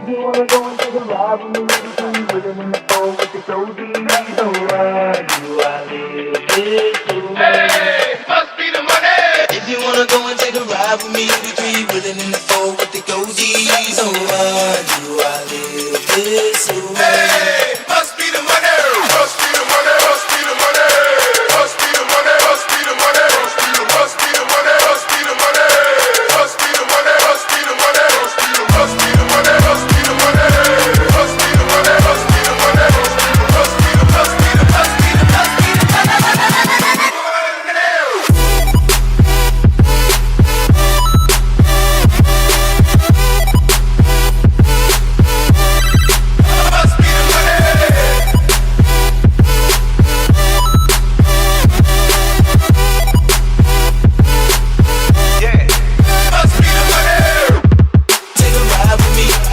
you wanna go and take a ride with me, maybe with it in the fall with the cozy. So why do I live this way? Hey, must be the money. If you wanna go and take a ride with me, we three with it in the fall with the cozy. So why do I live this way? Hey, must be the money. Must be the money. Must be the money. Must be the money. Must be the money. Must be the money. Must be the money. Must be the money. Must be the money. Must be the money. Must be the money. Must be the money. Must be the money. Must be the must be the must be the must be the Take a ride with me.